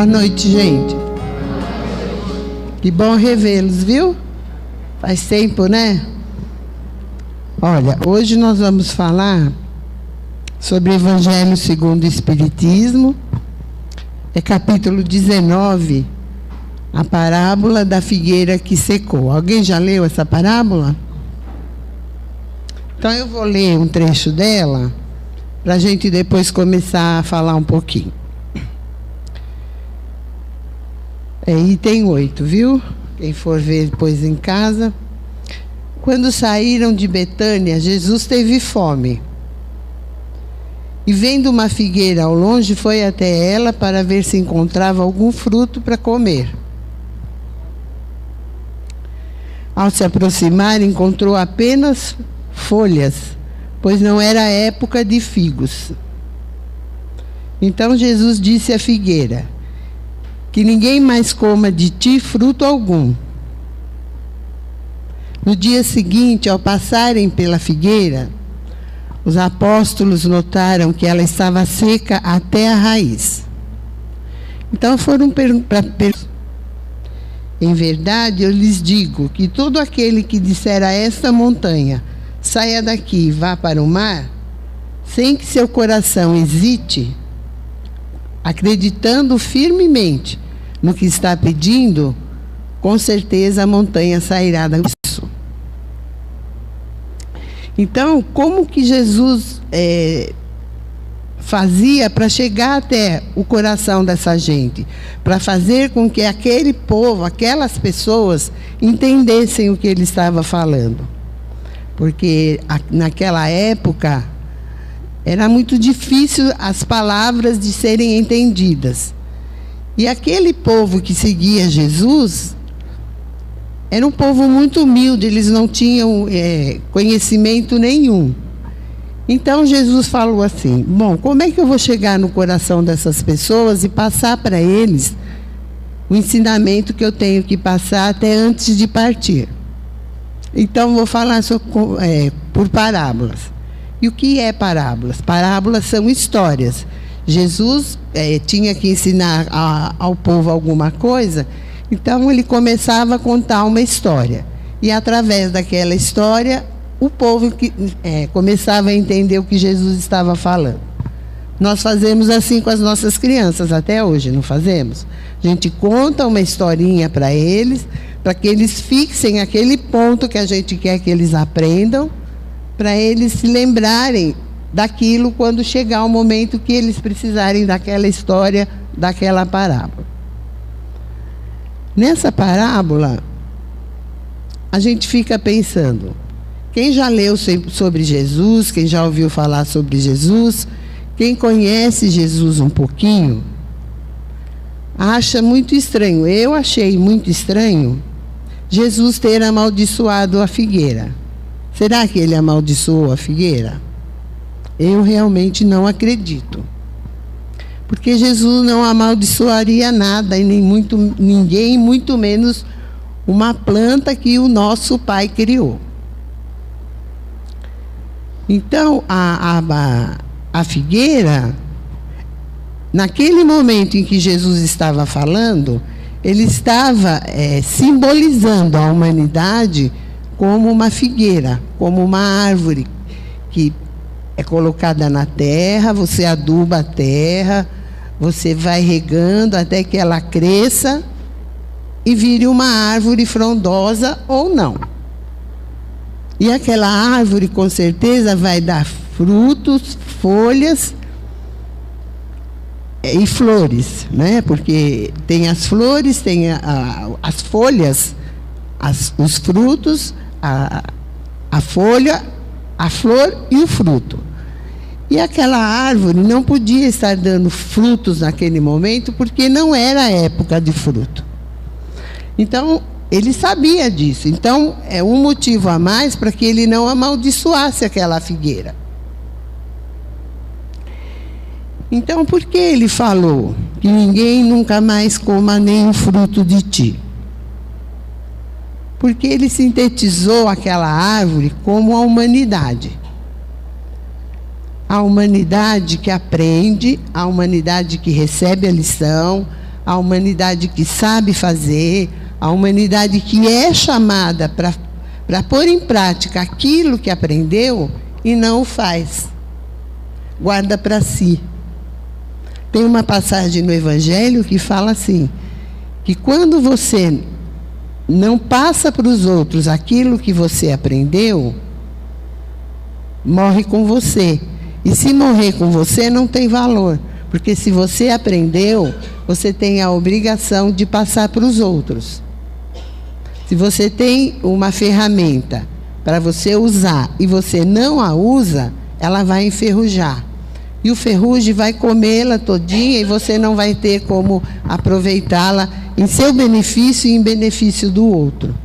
Boa noite, gente. Que bom revê-los, viu? Faz tempo, né? Olha, hoje nós vamos falar sobre o Evangelho segundo o Espiritismo. É capítulo 19, a parábola da figueira que secou. Alguém já leu essa parábola? Então eu vou ler um trecho dela, para a gente depois começar a falar um pouquinho. É item 8, viu? Quem for ver depois em casa. Quando saíram de Betânia, Jesus teve fome. E vendo uma figueira ao longe, foi até ela para ver se encontrava algum fruto para comer. Ao se aproximar, encontrou apenas folhas, pois não era época de figos. Então Jesus disse à figueira: que ninguém mais coma de ti fruto algum. No dia seguinte, ao passarem pela figueira, os apóstolos notaram que ela estava seca até a raiz. Então foram perguntar: em verdade, eu lhes digo que todo aquele que disser a esta montanha, saia daqui e vá para o mar, sem que seu coração hesite, acreditando firmemente no que está pedindo, com certeza a montanha sairá disso. Então, como que Jesus fazia para chegar até o coração dessa gente? Para fazer com que aquele povo, aquelas pessoas, entendessem o que ele estava falando. Porque naquela época era muito difícil as palavras de serem entendidas. E aquele povo que seguia Jesus era um povo muito humilde, eles não tinham conhecimento nenhum. Então Jesus falou assim: bom, como é que eu vou chegar no coração dessas pessoas e passar para eles o ensinamento que eu tenho que passar até antes de partir? Então vou falar por parábolas. E o que é parábolas? Parábolas são histórias. Jesus tinha que ensinar ao povo alguma coisa, então ele começava a contar uma história. E através daquela história, o povo começava a entender o que Jesus estava falando. Nós fazemos assim com as nossas crianças até hoje, não fazemos? A gente conta uma historinha para eles, para que eles fixem aquele ponto que a gente quer que eles aprendam, para eles se lembrarem daquilo quando chegar o momento que eles precisarem daquela história, daquela parábola. Nessa parábola, a gente fica pensando: quem já leu sobre Jesus, quem já ouviu falar sobre Jesus, quem conhece Jesus um pouquinho, acha muito estranho. Eu achei muito estranho Jesus ter amaldiçoado a figueira. Será que ele amaldiçoou a figueira? Eu realmente não acredito. Porque Jesus não amaldiçoaria nada, e ninguém, muito menos uma planta que o nosso Pai criou. Então, a figueira, naquele momento em que Jesus estava falando, ele estava simbolizando a humanidade como uma figueira, como uma árvore que é colocada na terra, você aduba a terra, você vai regando até que ela cresça e vire uma árvore frondosa ou não. E aquela árvore, com certeza, vai dar frutos, folhas e flores, né? Porque tem as flores, tem as folhas, os frutos, a folha, a flor e o fruto. E aquela árvore não podia estar dando frutos naquele momento, porque não era a época de fruto. Então, ele sabia disso. Então, é um motivo a mais para que ele não amaldiçoasse aquela figueira. Então, por que ele falou que ninguém nunca mais coma nenhum fruto de ti? Porque ele sintetizou aquela árvore como a humanidade. A humanidade que aprende, a humanidade que recebe a lição, a humanidade que sabe fazer, a humanidade que é chamada para pôr em prática aquilo que aprendeu e não o faz. Guarda para si. Tem uma passagem no Evangelho que fala assim, que quando você não passa para os outros aquilo que você aprendeu, morre com você. E se morrer com você, não tem valor. Porque se você aprendeu, você tem a obrigação de passar para os outros. Se você tem uma ferramenta para você usar e você não a usa, ela vai enferrujar. E o ferrugem vai comê-la todinha e você não vai ter como aproveitá-la em seu benefício e em benefício do outro.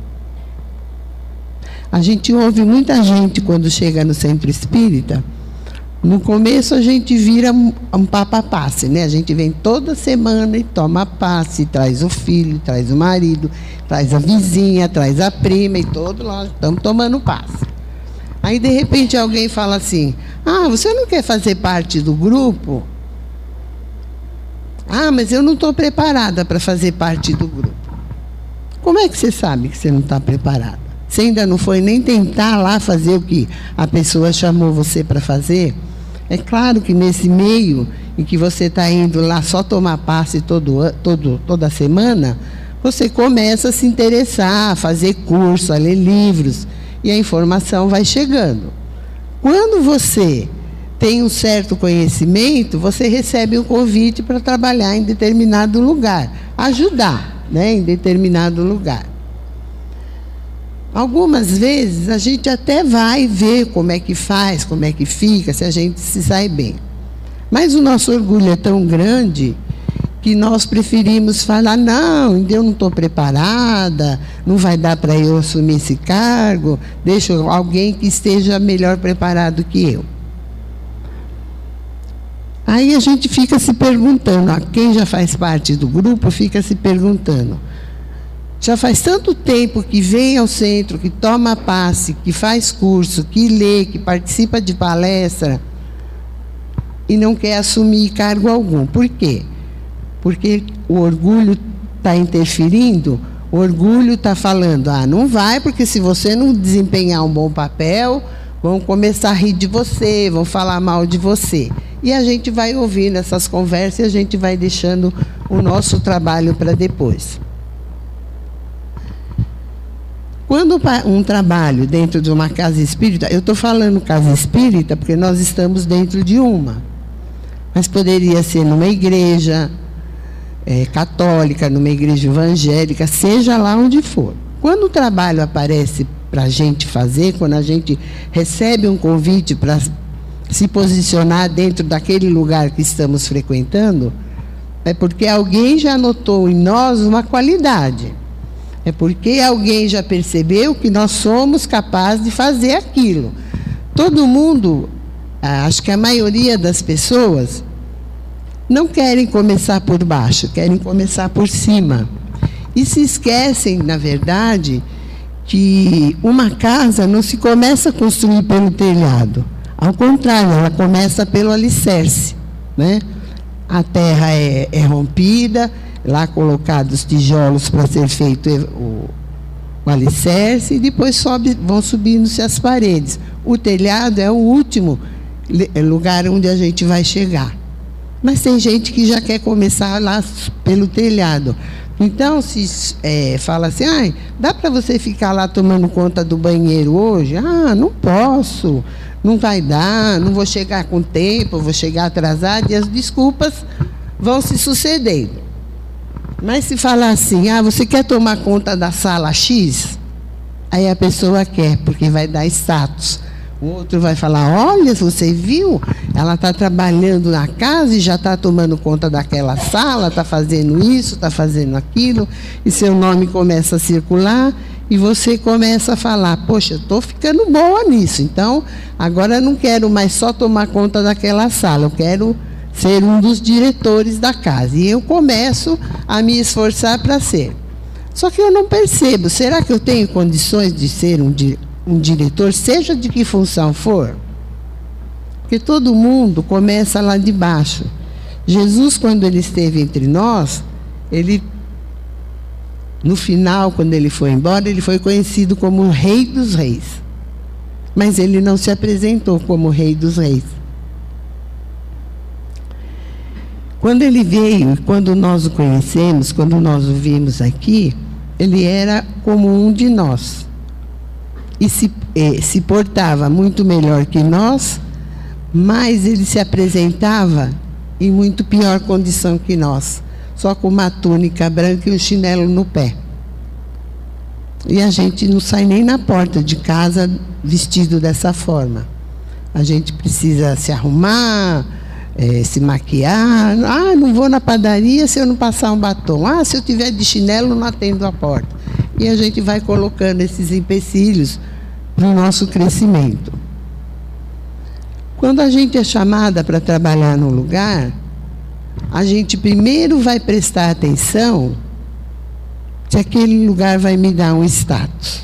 A gente ouve muita gente quando chega no centro espírita. No começo a gente vira um papa-passe, né? A gente vem toda semana e toma passe, traz o filho, traz o marido, traz a vizinha, traz a prima e todos nós estamos tomando passe. Aí de repente alguém fala assim, você não quer fazer parte do grupo? Mas eu não estou preparada para fazer parte do grupo. Como é que você sabe que você não está preparada? Você ainda não foi nem tentar lá fazer o que a pessoa chamou você para fazer? É claro que nesse meio em que você está indo lá só tomar passe toda semana, você começa a se interessar, a fazer curso, a ler livros, e a informação vai chegando. Quando você tem um certo conhecimento, você recebe um convite para trabalhar em determinado lugar, ajudar, né, em determinado lugar. Algumas vezes a gente até vai ver como é que faz, como é que fica, se a gente se sai bem. Mas o nosso orgulho é tão grande que nós preferimos falar, não, eu não estou preparada, não vai dar para eu assumir esse cargo, deixa alguém que esteja melhor preparado que eu. Aí a gente fica se perguntando, quem já faz parte do grupo fica se perguntando, já faz tanto tempo que vem ao centro, que toma passe, que faz curso, que lê, que participa de palestra e não quer assumir cargo algum. Por quê? Porque o orgulho está interferindo, o orgulho está falando, não vai, porque se você não desempenhar um bom papel, vão começar a rir de você, vão falar mal de você. E a gente vai ouvindo essas conversas e a gente vai deixando o nosso trabalho para depois. Quando um trabalho dentro de uma casa espírita, eu estou falando casa espírita porque nós estamos dentro de uma, mas poderia ser numa igreja católica, numa igreja evangélica, seja lá onde for. Quando o trabalho aparece para a gente fazer, quando a gente recebe um convite para se posicionar dentro daquele lugar que estamos frequentando, é porque alguém já notou em nós uma qualidade. É porque alguém já percebeu que nós somos capazes de fazer aquilo. Todo mundo, acho que a maioria das pessoas, não querem começar por baixo, querem começar por cima. E se esquecem, na verdade, que uma casa não se começa a construir pelo telhado. Ao contrário, ela começa pelo alicerce, né? A terra é rompida, lá colocados tijolos para ser feito o alicerce, e depois vão subindo-se as paredes. O telhado é o último lugar onde a gente vai chegar. Mas tem gente que já quer começar lá pelo telhado. Então, se fala assim, dá para você ficar lá tomando conta do banheiro hoje? Não posso, não vai dar, não vou chegar com tempo, vou chegar atrasado, e as desculpas vão se sucedendo. Mas se falar assim, você quer tomar conta da sala X? Aí a pessoa quer, porque vai dar status. O outro vai falar, olha, você viu? Ela está trabalhando na casa e já está tomando conta daquela sala, está fazendo isso, está fazendo aquilo, e seu nome começa a circular, e você começa a falar, poxa, eu estou ficando boa nisso, então agora eu não quero mais só tomar conta daquela sala, eu quero ser um dos diretores da casa. E eu começo a me esforçar para ser. Só que eu não percebo, será que eu tenho condições de ser um diretor, seja de que função for? Porque todo mundo começa lá de baixo. Jesus, quando ele esteve entre nós, Ele, no final, quando ele foi embora, ele foi conhecido como o Rei dos Reis. Mas ele não se apresentou como o Rei dos Reis. Quando ele veio, quando nós o conhecemos, quando nós o vimos aqui, ele era como um de nós. E se portava muito melhor que nós, mas ele se apresentava em muito pior condição que nós, só com uma túnica branca e um chinelo no pé. E a gente não sai nem na porta de casa vestido dessa forma. A gente precisa se arrumar, se maquiar. Ah, não vou na padaria se eu não passar um batom. Ah, se eu tiver de chinelo, não atendo a porta. E a gente vai colocando esses empecilhos para o nosso crescimento. Quando a gente é chamada para trabalhar num lugar, a gente primeiro vai prestar atenção se aquele lugar vai me dar um status,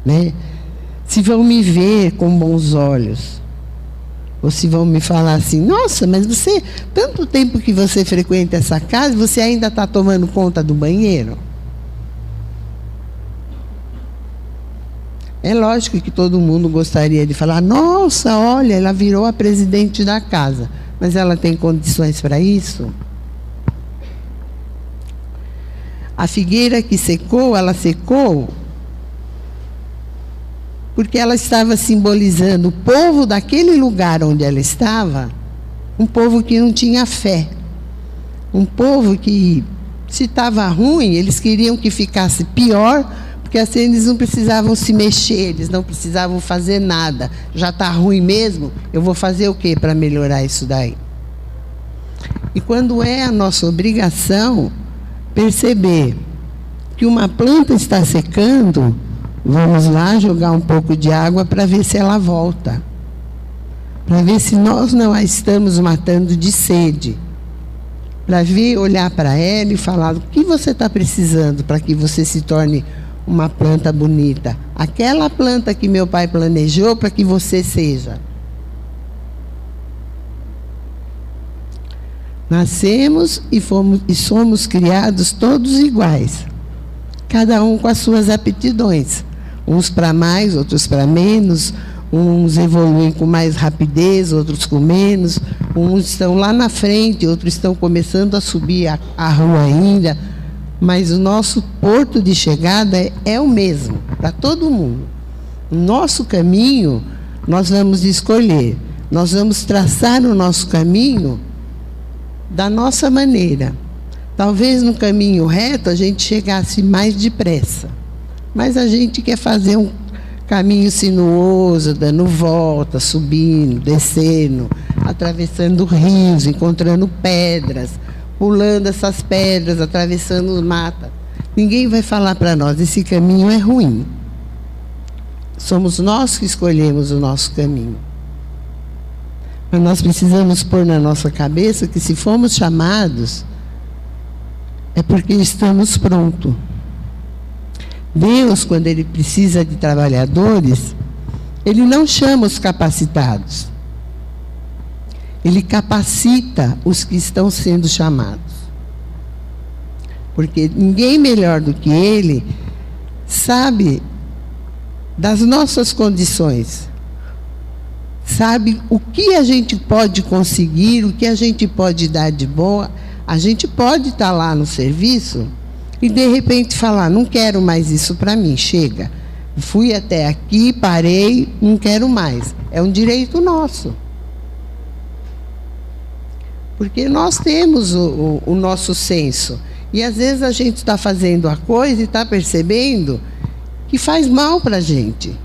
né? Se vão me ver com bons olhos, ou se vão me falar assim: nossa, mas você, tanto tempo que você frequenta essa casa, você ainda está tomando conta do banheiro? É lógico que todo mundo gostaria de falar: nossa, olha, ela virou a presidente da casa. Mas ela tem condições para isso? A figueira que secou, ela secou porque ela estava simbolizando o povo daquele lugar onde ela estava, um povo que não tinha fé. Um povo que, se estava ruim, eles queriam que ficasse pior, porque assim eles não precisavam se mexer, eles não precisavam fazer nada. Já está ruim mesmo, eu vou fazer o quê para melhorar isso daí? E quando é a nossa obrigação perceber que uma planta está secando, vamos lá jogar um pouco de água para ver se ela volta. Para ver se nós não a estamos matando de sede. Para ver, olhar para ela e falar: o que você está precisando para que você se torne uma planta bonita? Aquela planta que meu pai planejou para que você seja. Nascemos e somos criados todos iguais, cada um com as suas aptidões, uns para mais, outros para menos, uns evoluem com mais rapidez, outros com menos, uns estão lá na frente, outros estão começando a subir a rua ainda, mas o nosso porto de chegada é o mesmo, para todo mundo. O nosso caminho, nós vamos escolher, nós vamos traçar o nosso caminho da nossa maneira. Talvez no caminho reto a gente chegasse mais depressa, mas a gente quer fazer um caminho sinuoso, dando volta, subindo, descendo, atravessando rios, encontrando pedras, pulando essas pedras, atravessando mata. Ninguém vai falar para nós: esse caminho é ruim. Somos nós que escolhemos o nosso caminho. Mas nós precisamos pôr na nossa cabeça que, se fomos chamados, é porque estamos prontos. Deus, quando Ele precisa de trabalhadores, Ele não chama os capacitados. Ele capacita os que estão sendo chamados. Porque ninguém melhor do que Ele sabe das nossas condições. Sabe o que a gente pode conseguir, o que a gente pode dar de boa. A gente pode estar lá no serviço e de repente falar: não quero mais isso para mim, chega. Fui até aqui, parei, não quero mais. É um direito nosso. Porque nós temos o nosso senso. E às vezes a gente está fazendo a coisa e está percebendo que faz mal para a gente.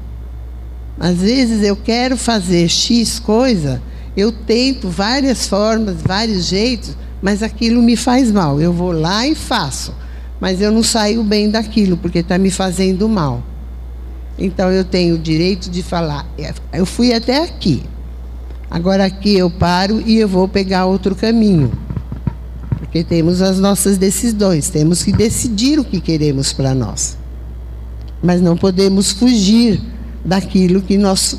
Às vezes eu quero fazer X coisa, eu tento várias formas, vários jeitos, mas aquilo me faz mal. Eu vou lá e faço, mas eu não saio bem daquilo, porque está me fazendo mal. Então eu tenho o direito de falar: eu fui até aqui, agora aqui eu paro e eu vou pegar outro caminho. Porque temos as nossas decisões, temos que decidir o que queremos para nós. Mas não podemos fugir daquilo que nós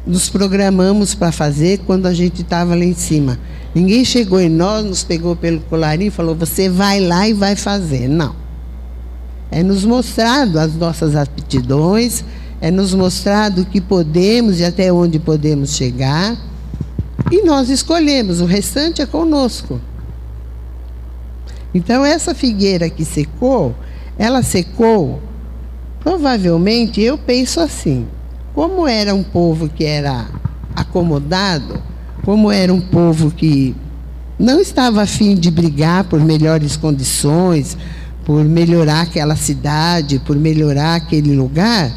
nos programamos para fazer quando a gente estava lá em cima. Ninguém chegou em nós, nos pegou pelo colarinho e falou, você vai lá e vai fazer. Não. É nos mostrado as nossas aptidões, é nos mostrado o que podemos e até onde podemos chegar, e nós escolhemos, o restante é conosco. Então, essa figueira que secou, ela secou, provavelmente, eu penso assim, como era um povo que era acomodado, como era um povo que não estava a fim de brigar por melhores condições, por melhorar aquela cidade, por melhorar aquele lugar,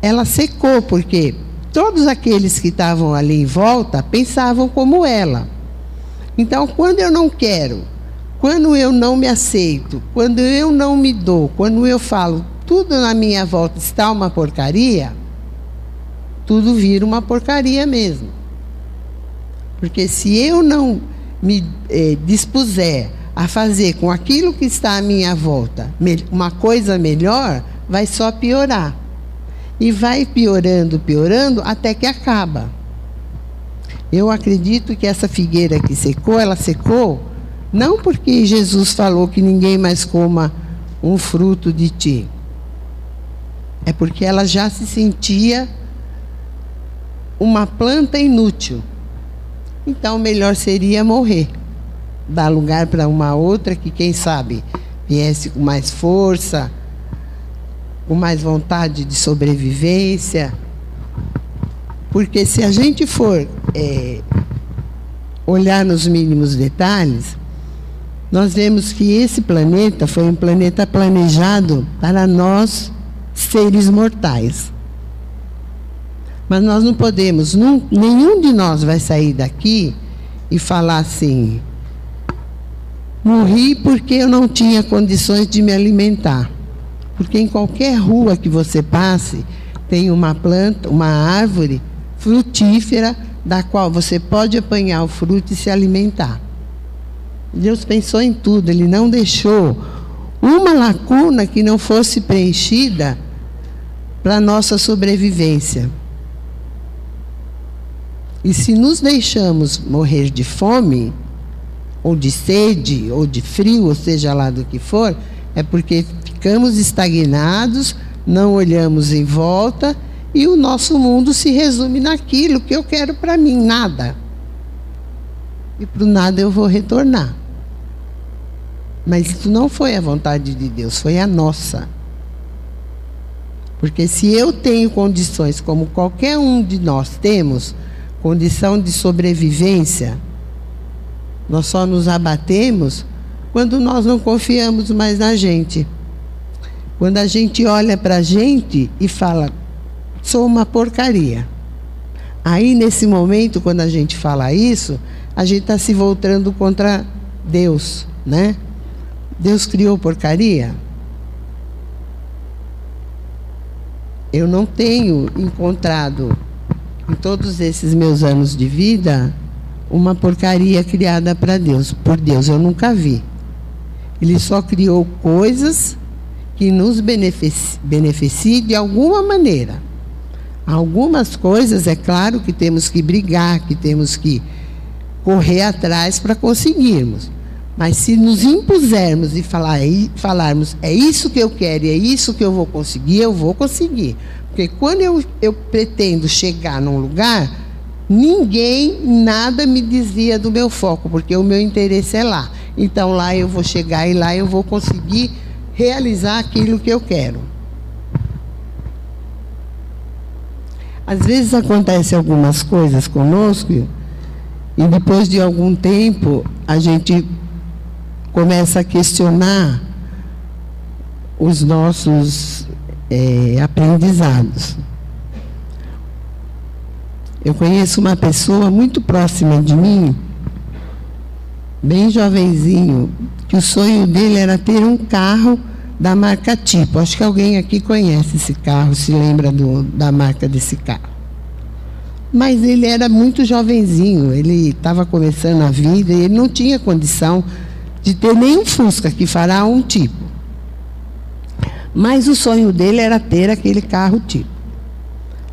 ela secou, porque todos aqueles que estavam ali em volta pensavam como ela. Então, quando eu não quero, quando eu não me aceito, quando eu não me dou, quando eu falo, tudo na minha volta está uma porcaria, tudo vira uma porcaria mesmo. Porque se eu não me dispuser a fazer com aquilo que está à minha volta uma coisa melhor, vai só piorar. E vai piorando, piorando, até que acaba. Eu acredito que essa figueira que secou, ela secou, não porque Jesus falou que ninguém mais coma um fruto de ti. É porque ela já se sentia uma planta inútil. Então, melhor seria morrer. Dar lugar para uma outra que, quem sabe, viesse com mais força, com mais vontade de sobrevivência. Porque se a gente for olhar nos mínimos detalhes, nós vemos que esse planeta foi um planeta planejado para nós, seres mortais. Mas nós não podemos, nenhum de nós vai sair daqui e falar assim, morri porque eu não tinha condições de me alimentar. Porque em qualquer rua que você passe, tem uma planta, uma árvore frutífera, da qual você pode apanhar o fruto e se alimentar. Deus pensou em tudo, Ele não deixou uma lacuna que não fosse preenchida para a nossa sobrevivência. E se nos deixamos morrer de fome, ou de sede, ou de frio, ou seja lá do que for, é porque ficamos estagnados, não olhamos em volta, e o nosso mundo se resume naquilo que eu quero para mim, nada. E para o nada eu vou retornar. Mas isso não foi a vontade de Deus, foi a nossa. Porque se eu tenho condições, como qualquer um de nós temos, condição de sobrevivência, nós só nos abatemos quando nós não confiamos mais na gente. Quando a gente olha para a gente e fala, sou uma porcaria. Aí, nesse momento, quando a gente fala isso, a gente está se voltando contra Deus, né? Deus criou porcaria? Eu não tenho encontrado, em todos esses meus anos de vida, uma porcaria criada para Deus, por Deus, eu nunca vi. Ele só criou coisas que nos beneficiem de alguma maneira. Algumas coisas, é claro que temos que brigar, que temos que correr atrás para conseguirmos. Mas se nos impusermos e falarmos, é isso que eu quero e é isso que eu vou conseguir, eu vou conseguir. Porque quando eu pretendo chegar num lugar, ninguém, nada me desvia do meu foco, porque o meu interesse é lá. Então lá eu vou chegar e lá eu vou conseguir realizar aquilo que eu quero. Às vezes acontecem algumas coisas conosco e depois de algum tempo a gente começa a questionar os nossos aprendizados. Eu conheço uma pessoa muito próxima de mim, bem jovenzinho, que o sonho dele era ter um carro da marca Tipo. Acho que alguém aqui conhece esse carro, se lembra da marca desse carro. Mas ele era muito jovenzinho, ele estava começando a vida e ele não tinha condição de ter nem um Fusca, que fará um Tipo. Mas o sonho dele era ter aquele carro Tipo.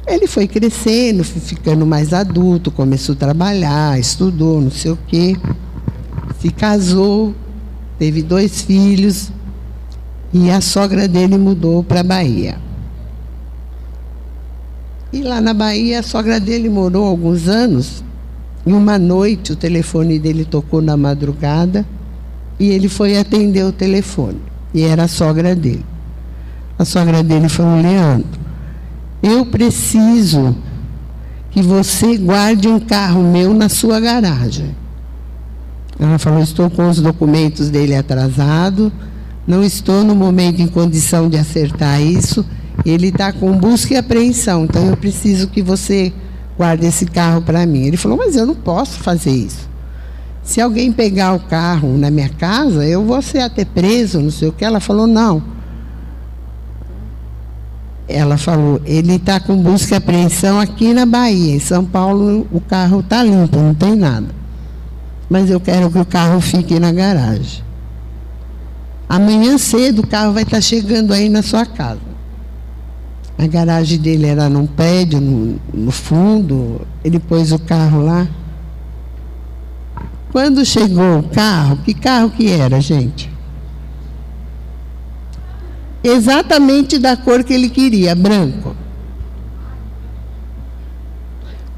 Ele foi crescendo, ficando mais adulto, começou a trabalhar, estudou, não sei o quê, se casou, teve 2 filhos, e a sogra dele mudou para a Bahia. E lá na Bahia, a sogra dele morou alguns anos, e uma noite o telefone dele tocou na madrugada, e ele foi atender o telefone, e era a sogra dele. A sogra dele falou: Leandro, eu preciso que você guarde um carro meu na sua garagem. Ela falou: estou com os documentos dele atrasados, não estou no momento em condição de acertar isso, ele está com busca e apreensão, então eu preciso que você guarde esse carro para mim. Ele falou: mas eu não posso fazer isso. Se alguém pegar o carro na minha casa, eu vou ser até preso, não sei o que. Ela falou: não. Ela falou: ele está com busca e apreensão aqui na Bahia. Em São Paulo o carro está limpo, não tem nada. Mas eu quero que o carro fique na garagem. Amanhã cedo o carro vai estar chegando aí na sua casa. A garagem dele era num prédio, no fundo. Ele pôs o carro lá. Quando chegou o carro, que carro que era, gente? Exatamente da cor que ele queria, branco.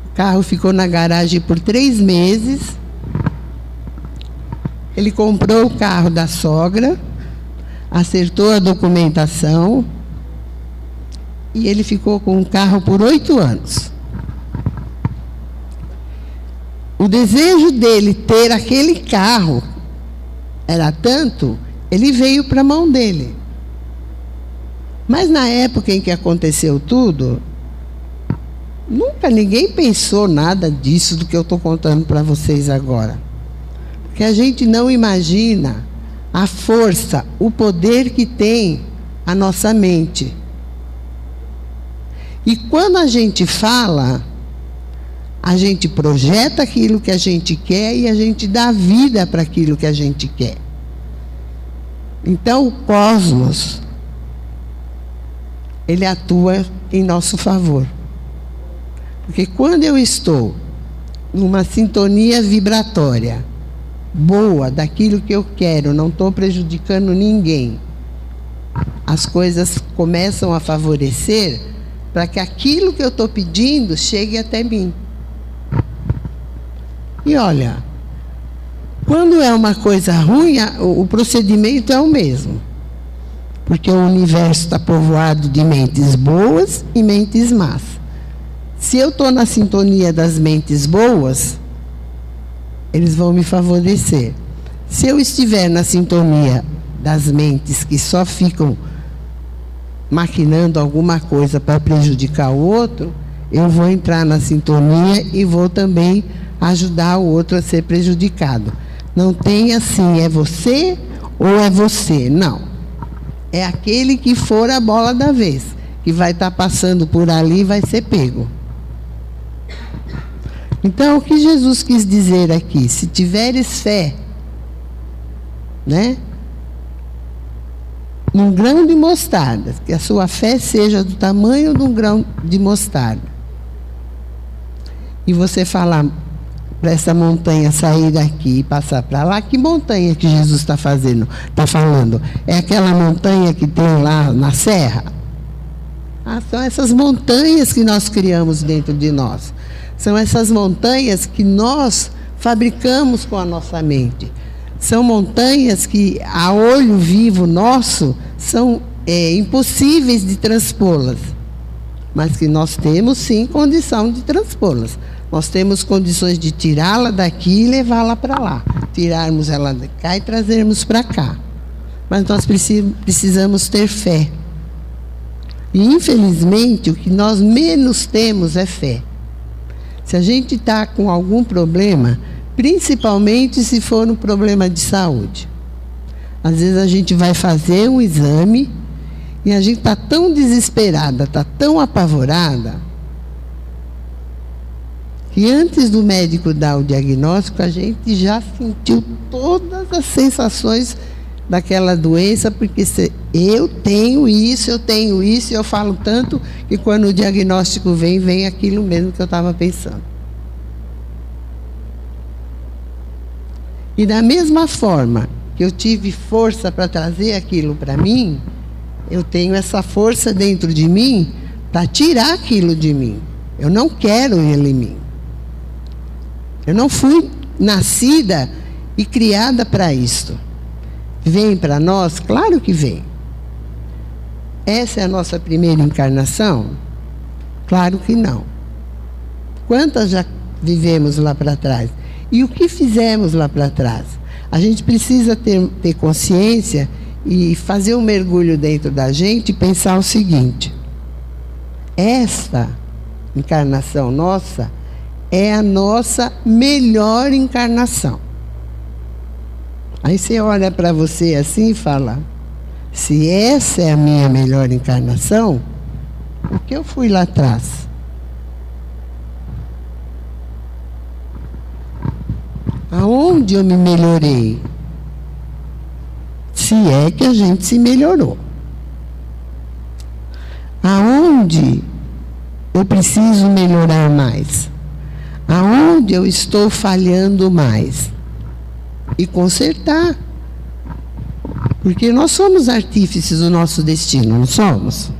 O carro ficou na garagem por 3 meses. Ele comprou o carro da sogra, acertou a documentação e ele ficou com o carro por 8 anos. O desejo dele ter aquele carro era tanto, ele veio para a mão dele. Mas na época em que aconteceu tudo, nunca ninguém pensou nada disso do que eu estou contando para vocês agora. Porque a gente não imagina a força, o poder que tem a nossa mente. E quando a gente fala, a gente projeta aquilo que a gente quer e a gente dá vida para aquilo que a gente quer. Então o cosmos, ele atua em nosso favor. Porque quando eu estou numa sintonia vibratória boa, daquilo que eu quero, não estou prejudicando ninguém, as coisas começam a favorecer para que aquilo que eu estou pedindo chegue até mim. E olha, quando é uma coisa ruim, o procedimento é o mesmo. Porque o universo está povoado de mentes boas e mentes más. Se eu estou na sintonia das mentes boas, eles vão me favorecer. Se eu estiver na sintonia das mentes que só ficam maquinando alguma coisa para prejudicar o outro, eu vou entrar na sintonia e vou também ajudar o outro a ser prejudicado. Não tem assim, é você ou é você. Não. É aquele que for a bola da vez, que vai estar passando por ali e vai ser pego. Então, o que Jesus quis dizer aqui? Se tiveres fé, né? Num grão de mostarda, que a sua fé seja do tamanho de um grão de mostarda. E você falar para essa montanha sair daqui e passar para lá, que montanha que Jesus está falando? É aquela montanha que tem lá na serra? São essas montanhas que nós criamos dentro de nós. São essas montanhas que nós fabricamos com a nossa mente. São montanhas que, a olho vivo nosso, são impossíveis de transpô-las. Mas que nós temos, sim, condição de transpô-las. Nós temos condições de tirá-la daqui e levá-la para lá. Tirarmos ela de cá e trazermos para cá. Mas nós precisamos ter fé. E, infelizmente, o que nós menos temos é fé. Se a gente está com algum problema, principalmente se for um problema de saúde. Às vezes a gente vai fazer um exame e a gente está tão desesperada, está tão apavorada, que antes do médico dar o diagnóstico, a gente já sentiu todas as sensações daquela doença, porque eu tenho isso, e eu falo tanto que quando o diagnóstico vem aquilo mesmo que eu estava pensando. E da mesma forma que eu tive força para trazer aquilo para mim, eu tenho essa força dentro de mim para tirar aquilo de mim. Eu não quero ele em mim. Eu não fui nascida e criada para isto. Vem para nós? Claro que vem. Essa é a nossa primeira encarnação? Claro que não. Quantas já vivemos lá para trás? E o que fizemos lá para trás? A gente precisa ter consciência e fazer um mergulho dentro da gente e pensar o seguinte: esta encarnação nossa é a nossa melhor encarnação. Aí você olha para você assim e fala: se essa é a minha melhor encarnação, por que eu fui lá atrás? Aonde eu me melhorei? Se é que a gente se melhorou. Aonde eu preciso melhorar mais? Aonde eu estou falhando mais? E consertar. Porque nós somos artífices do nosso destino, não somos?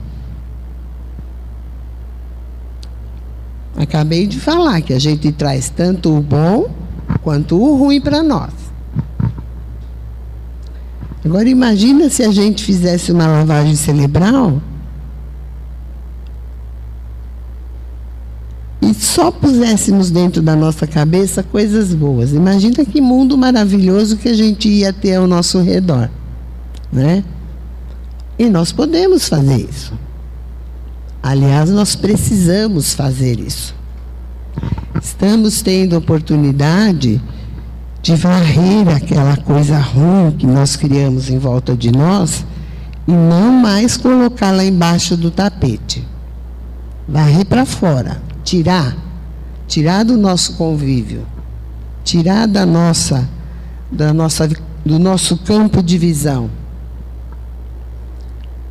Acabei de falar que a gente traz tanto o bom quanto o ruim para nós. Agora imagina se a gente fizesse uma lavagem cerebral e só puséssemos dentro da nossa cabeça coisas boas. Imagina que mundo maravilhoso que a gente ia ter ao nosso redor, né? E nós podemos fazer isso. Aliás, nós precisamos fazer isso. Estamos tendo oportunidade de varrer aquela coisa ruim que nós criamos em volta de nós e não mais colocá-la embaixo do tapete. Varrer para fora, tirar do nosso convívio, tirar do nosso campo de visão.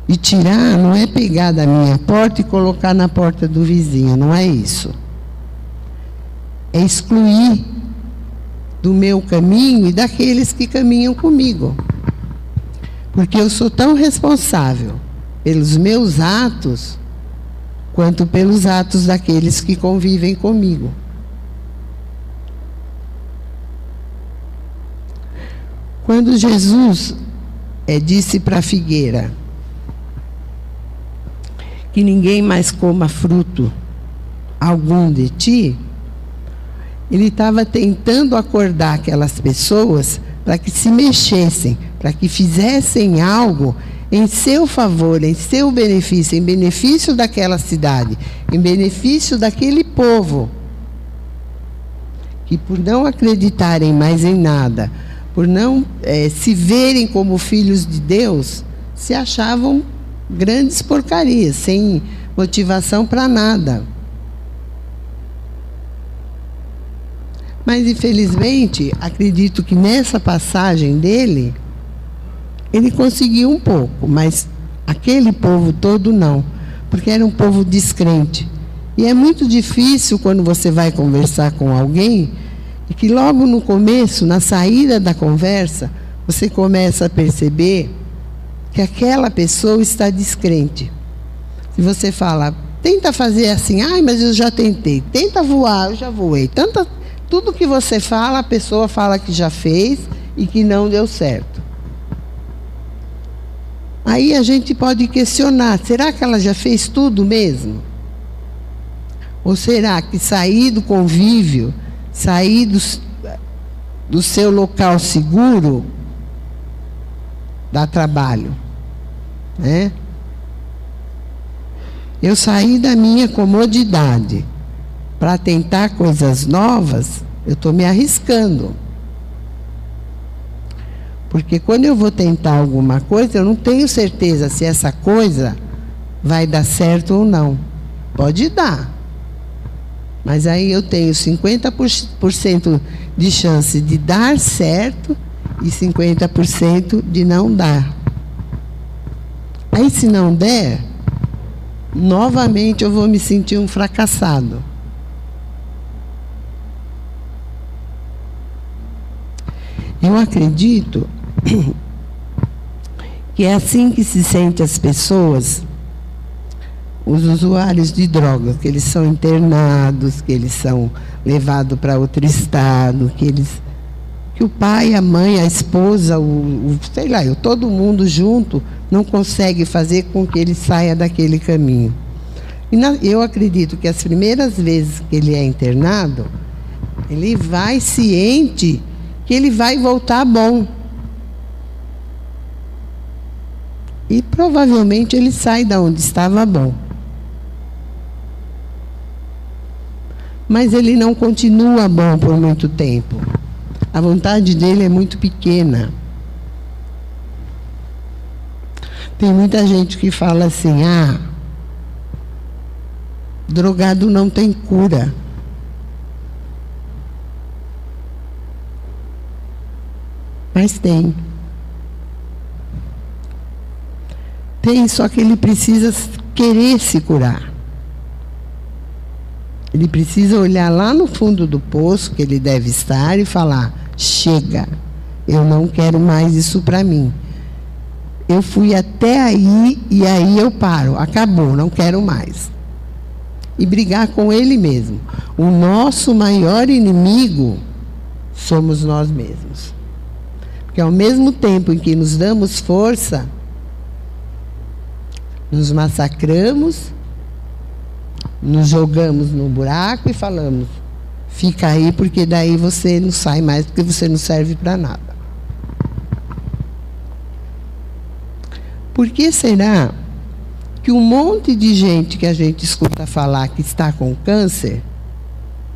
E tirar não é pegar da minha porta e colocar na porta do vizinho, não é isso. É excluir do meu caminho e daqueles que caminham comigo. Porque eu sou tão responsável pelos meus atos quanto pelos atos daqueles que convivem comigo. Quando Jesus disse para a figueira que ninguém mais coma fruto algum de ti, ele estava tentando acordar aquelas pessoas para que se mexessem, para que fizessem algo em seu favor, em seu benefício, em benefício daquela cidade, em benefício daquele povo, que por não acreditarem mais em nada, por não se verem como filhos de Deus, se achavam grandes porcarias, sem motivação para nada. Mas, infelizmente, acredito que nessa passagem dele, ele conseguiu um pouco, mas aquele povo todo não, porque era um povo descrente. E é muito difícil quando você vai conversar com alguém, e que logo no começo, na saída da conversa, você começa a perceber que aquela pessoa está descrente. Se você fala, tenta fazer assim, mas eu já tentei, tenta voar, eu já voei, tudo que você fala, a pessoa fala que já fez e que não deu certo. Aí a gente pode questionar, será que ela já fez tudo mesmo? Ou será que sair do convívio, sair do seu local seguro, dá trabalho, né? Eu saí da minha comodidade para tentar coisas novas, eu estou me arriscando. Porque quando eu vou tentar alguma coisa, eu não tenho certeza se essa coisa vai dar certo ou não. Pode dar. Mas aí eu tenho 50% de chance de dar certo e 50% de não dar. Aí, se não der, novamente eu vou me sentir um fracassado. Eu acredito que é assim que se sentem as pessoas, os usuários de drogas, que eles são internados, que eles são levados para outro estado, que o pai, a mãe, a esposa, sei lá, todo mundo junto não consegue fazer com que ele saia daquele caminho. Eu acredito que as primeiras vezes que ele é internado, ele vai ciente que ele vai voltar bom. E provavelmente ele sai da onde estava bom. Mas ele não continua bom por muito tempo. A vontade dele é muito pequena. Tem muita gente que fala assim: drogado não tem cura. Mas tem. Tem, só que ele precisa querer se curar. Ele precisa olhar lá no fundo do poço que ele deve estar e falar: chega, eu não quero mais isso para mim. Eu fui até aí e aí eu paro, acabou, não quero mais. E brigar com ele mesmo. O nosso maior inimigo somos nós mesmos. Porque ao mesmo tempo em que nos damos força, nos massacramos, nos jogamos no buraco e falamos: fica aí, porque daí você não sai mais, porque você não serve para nada. Por que será que um monte de gente que a gente escuta falar que está com câncer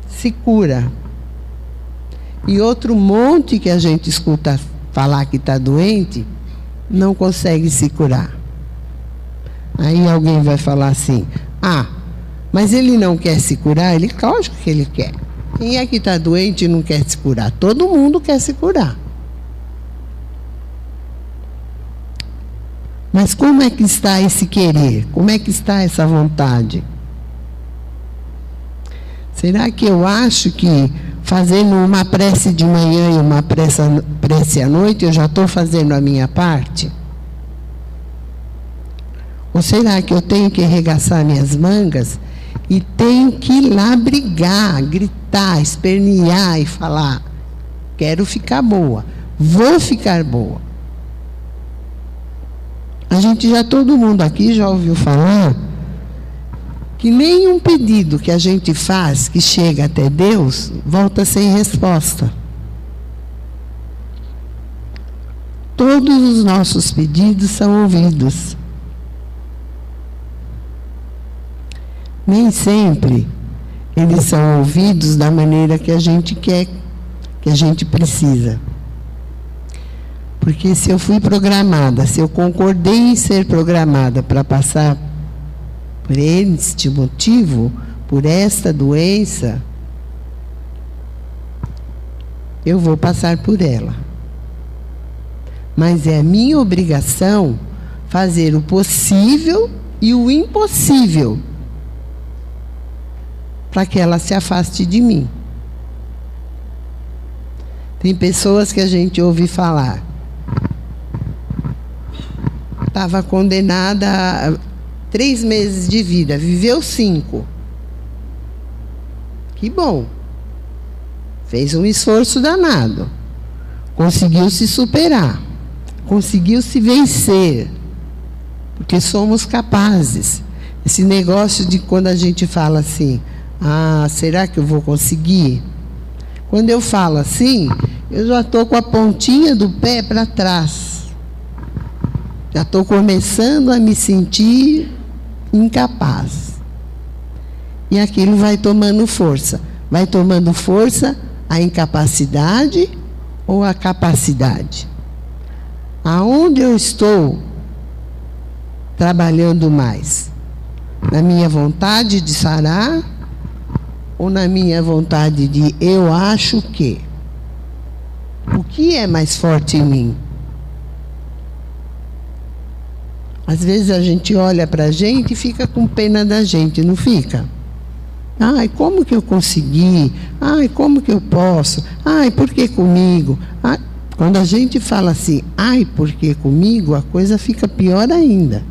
se cura, e outro monte que a gente escuta falar que está doente não consegue se curar? Aí alguém vai falar assim: mas ele não quer se curar? Lógico que ele quer. Quem é que está doente e não quer se curar? Todo mundo quer se curar. Mas como é que está esse querer? Como é que está essa vontade? Será que eu acho que fazendo uma prece de manhã e uma prece à noite, eu já estou fazendo a minha parte? Ou será que eu tenho que arregaçar minhas mangas e tenho que ir lá brigar, gritar, espernear e falar: quero ficar boa, vou ficar boa? Todo mundo aqui já ouviu falar que nenhum pedido que a gente faz, que chega até Deus, volta sem resposta. Todos os nossos pedidos são ouvidos. Nem sempre eles são ouvidos da maneira que a gente quer, que a gente precisa. Porque se eu fui programada, se eu concordei em ser programada para passar por este motivo, por esta doença, eu vou passar por ela. Mas é a minha obrigação fazer o possível e o impossível para que ela se afaste de mim. Tem pessoas que a gente ouve falar: estava condenada a 3 meses de vida, viveu 5. Que bom. Fez um esforço danado. Conseguiu se superar. Conseguiu se vencer. Porque somos capazes. Esse negócio de quando a gente fala assim: será que eu vou conseguir? Quando eu falo assim, eu já estou com a pontinha do pé para trás. Já estou começando a me sentir incapaz. E aquilo vai tomando força. Vai tomando força a incapacidade ou a capacidade? Aonde eu estou trabalhando mais? Na minha vontade de sarar ou na minha vontade de eu acho que? O que é mais forte em mim? Às vezes a gente olha para a gente e fica com pena da gente, não fica? Ai, como que eu consegui? Ai, como que eu posso? Ai, por que comigo? Ai, quando a gente fala assim, ai, por que comigo? A coisa fica pior ainda.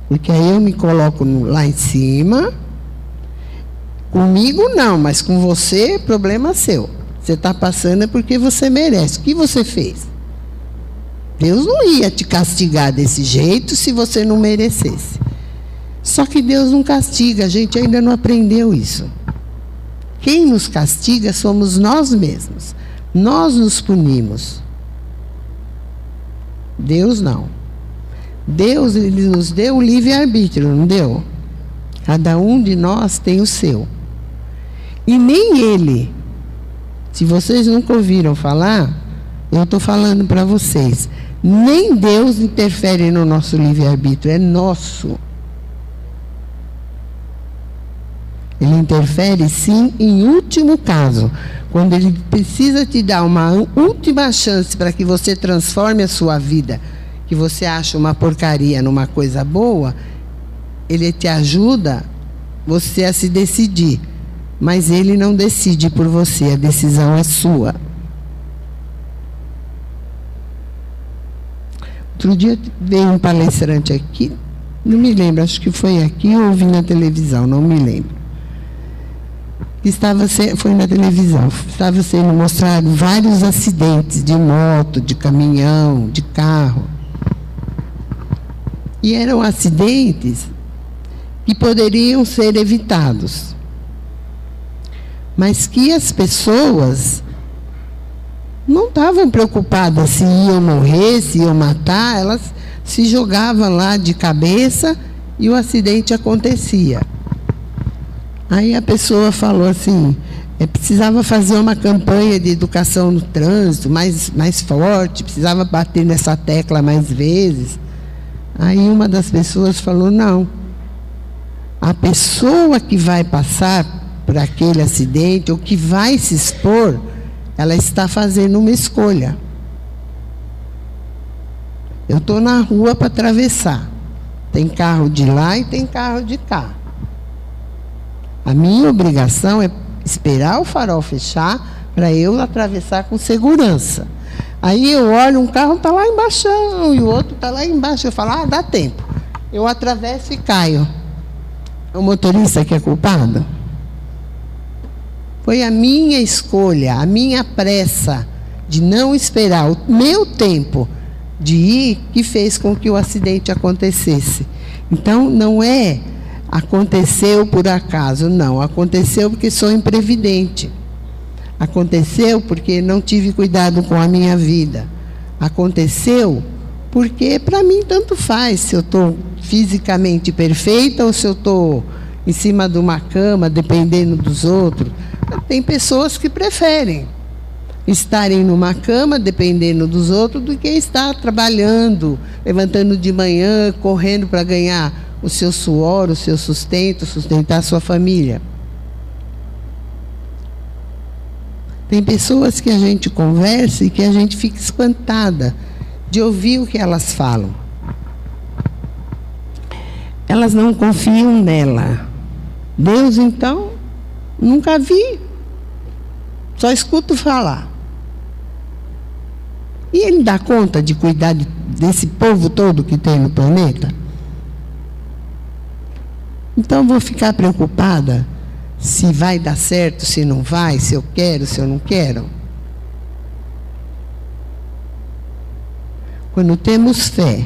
Porque aí eu me coloco lá em cima. Comigo não, mas com você, problema seu. Você está passando é porque você merece. O que você fez? Deus não ia te castigar desse jeito se você não merecesse. Só que Deus não castiga, a gente ainda não aprendeu isso. Quem nos castiga somos nós mesmos. Nós nos punimos. Deus não. Deus, Ele nos deu o livre-arbítrio, não deu? Cada um de nós tem o seu. E nem Ele, se vocês nunca ouviram falar, eu estou falando para vocês, nem Deus interfere no nosso livre-arbítrio, é nosso. Ele interfere, sim, em último caso. Quando Ele precisa te dar uma última chance para que você transforme a sua vida, que você acha uma porcaria numa coisa boa, Ele te ajuda você a se decidir. Mas Ele não decide por você, a decisão é sua. Outro dia veio um palestrante aqui, não me lembro, acho que foi aqui ou ouvi na televisão, não me lembro. Foi na televisão, estava sendo mostrado vários acidentes de moto, de caminhão, de carro. E eram acidentes que poderiam ser evitados. Mas que as pessoas não estavam preocupadas se iam morrer, se iam matar, elas se jogavam lá de cabeça e o acidente acontecia. Aí a pessoa falou assim, precisava fazer uma campanha de educação no trânsito mais forte, precisava bater nessa tecla mais vezes. Aí uma das pessoas falou, não, a pessoa que vai passar por aquele acidente, ou que vai se expor, ela está fazendo uma escolha. Eu estou na rua para atravessar. Tem carro de lá e tem carro de cá. A minha obrigação é esperar o farol fechar para eu atravessar com segurança. Aí eu olho, um carro está lá embaixo e o outro está lá embaixo. Eu falo, dá tempo. Eu atravesso e caio. O motorista que é culpado? Foi a minha escolha, a minha pressa de não esperar o meu tempo de ir que fez com que o acidente acontecesse. Então, não é aconteceu por acaso, não. Aconteceu porque sou imprevidente. Aconteceu porque não tive cuidado com a minha vida. Aconteceu porque, para mim, tanto faz se eu estou fisicamente perfeita ou se eu estou em cima de uma cama, dependendo dos outros. Tem pessoas que preferem estarem numa cama, dependendo dos outros, do que estar trabalhando, levantando de manhã, correndo para ganhar o seu suor, o seu sustento, sustentar a sua família. Tem pessoas que a gente conversa e que a gente fica espantada de ouvir o que elas falam. Elas não confiam nela. Deus, então, nunca vi. Só escuto falar. E Ele dá conta de cuidar desse povo todo que tem no planeta? Então, vou ficar preocupada se vai dar certo, se não vai, se eu quero, se eu não quero. Quando temos fé,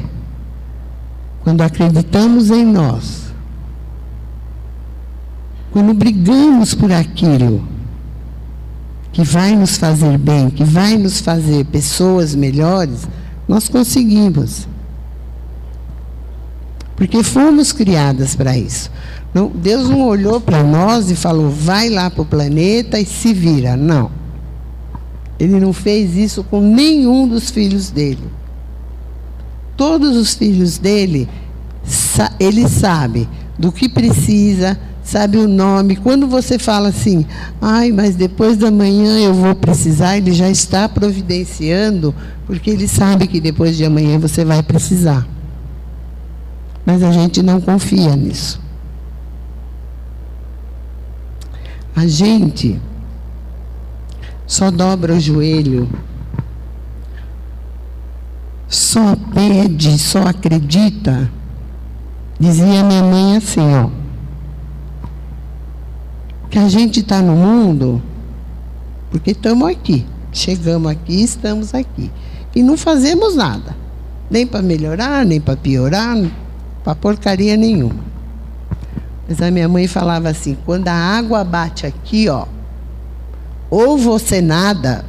quando acreditamos em nós, quando brigamos por aquilo que vai nos fazer bem, que vai nos fazer pessoas melhores, nós conseguimos. Porque fomos criadas para isso. Não, Deus não olhou para nós e falou, vai lá para o planeta e se vira. Não. Ele não fez isso com nenhum dos filhos dele. Todos os filhos dele, ele sabe do que precisa, sabe o nome. Quando você fala assim, ai, mas depois da manhã eu vou precisar, ele já está providenciando, porque ele sabe que depois de amanhã você vai precisar. Mas a gente não confia nisso. A gente só dobra o joelho, só pede, só acredita. Dizia minha mãe assim, ó, que a gente está no mundo porque estamos aqui. Chegamos aqui, estamos aqui. E não fazemos nada. Nem para melhorar, nem para piorar, para porcaria nenhuma. Mas a minha mãe falava assim, quando a água bate aqui, ó, ou você nada,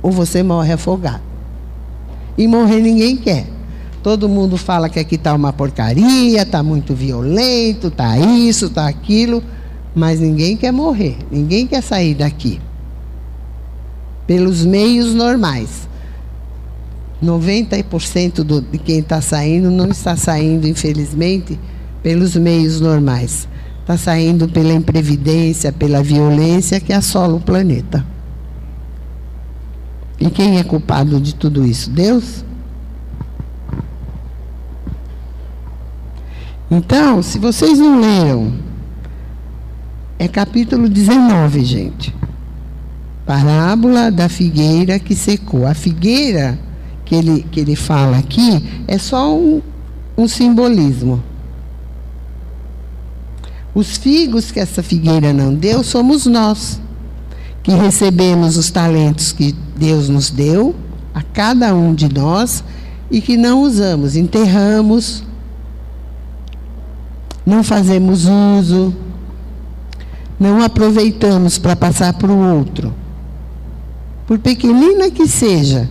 ou você morre afogado. E morrer ninguém quer. Todo mundo fala que aqui está uma porcaria, está muito violento, está isso, está aquilo, mas ninguém quer morrer, ninguém quer sair daqui. Pelos meios normais. 90% de quem está saindo não está saindo, infelizmente, pelos meios normais. Está saindo pela imprevidência, pela violência que assola o planeta. E quem é culpado de tudo isso? Deus? Então, se vocês não leram, é capítulo 19, gente. Parábola da figueira que secou. A figueira que ele fala aqui é só um simbolismo. Os figos que essa figueira não deu somos nós, que recebemos os talentos que Deus nos deu, a cada um de nós, e que não usamos, enterramos, não fazemos uso, não aproveitamos para passar para o outro. Por pequenina que seja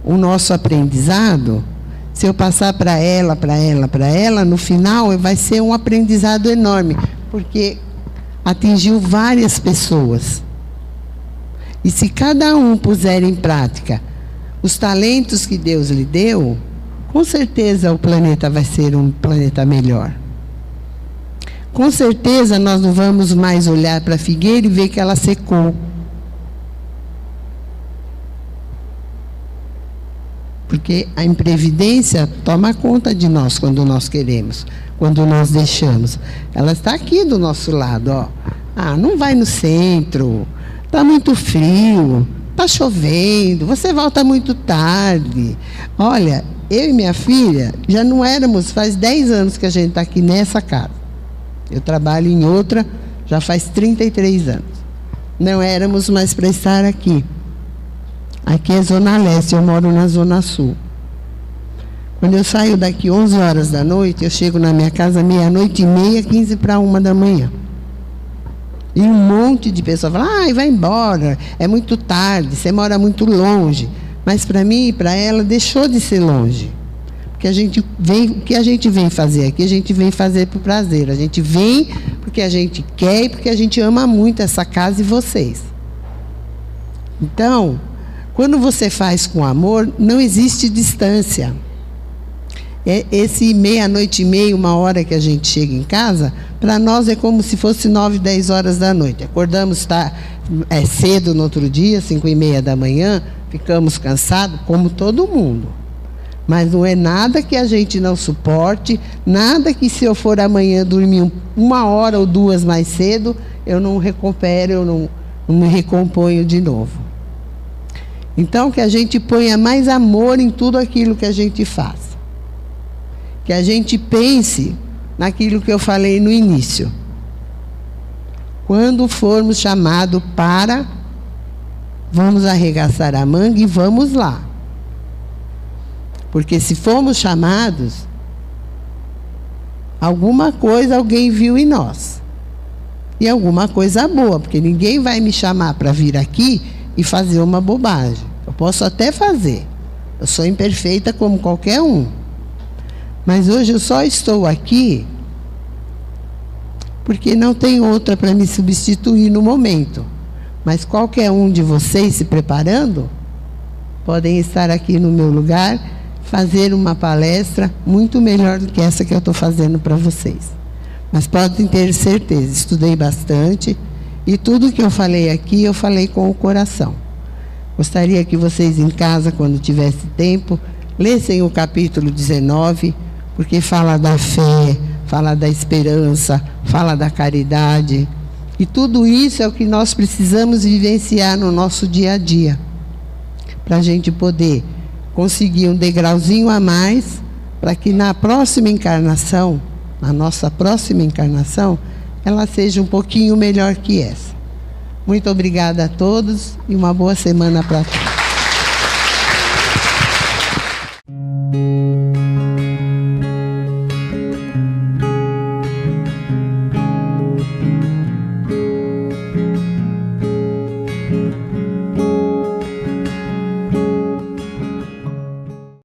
o nosso aprendizado, se eu passar para ela, no final vai ser um aprendizado enorme, porque atingiu várias pessoas. E se cada um puser em prática os talentos que Deus lhe deu, com certeza o planeta vai ser um planeta melhor. Com certeza nós não vamos mais olhar para a figueira e ver que ela secou. Porque a imprevidência toma conta de nós quando nós queremos, quando nós deixamos. Ela está aqui do nosso lado, ó. Ah, não vai no centro, está muito frio, está chovendo, você volta muito tarde. Olha, eu e minha filha já não éramos, faz 10 anos que a gente está aqui nessa casa. Eu trabalho em outra, já faz 33 anos. Não éramos mais para estar aqui. Aqui é Zona Leste, eu moro na Zona Sul. Quando eu saio daqui 11 horas da noite, eu chego na minha casa meia-noite e meia, 15 para 1 da manhã. E um monte de pessoas falam, ai, vai embora, é muito tarde, você mora muito longe. Mas para mim e para ela, deixou de ser longe. Porque o que a gente vem fazer aqui, a gente vem fazer por prazer. A gente vem porque a gente quer e porque a gente ama muito essa casa e vocês. Então, quando você faz com amor, não existe distância. Esse meia-noite e meia, 1 que a gente chega em casa, para nós é como se fosse 9, 10 horas da noite. Acordamos cedo no outro dia, 5:30 da manhã, ficamos cansados, como todo mundo. Mas não é nada que a gente não suporte, nada que se eu for amanhã dormir 1 hora ou 2 mais cedo, eu não recupero, eu não me recomponho de novo. Então, que a gente ponha mais amor em tudo aquilo que a gente faz. Que a gente pense naquilo que eu falei no início. Quando formos chamados vamos arregaçar a manga e vamos lá. Porque se formos chamados, alguma coisa alguém viu em nós. E alguma coisa boa, porque ninguém vai me chamar para vir aqui e fazer uma bobagem. Eu posso até fazer. Eu sou imperfeita como qualquer um. Mas hoje eu só estou aqui porque não tem outra para me substituir no momento. Mas qualquer um de vocês se preparando, podem estar aqui no meu lugar, fazer uma palestra muito melhor do que essa que eu estou fazendo para vocês. Mas podem ter certeza, estudei bastante e tudo que eu falei aqui, eu falei com o coração. Gostaria que vocês em casa, quando tivesse tempo, lessem o capítulo 19, porque fala da fé, fala da esperança, fala da caridade. E tudo isso é o que nós precisamos vivenciar no nosso dia a dia, para a gente poder conseguir um degrauzinho a mais, para que na próxima encarnação, na nossa próxima encarnação, ela seja um pouquinho melhor que essa. Muito obrigada a todos e uma boa semana para todos.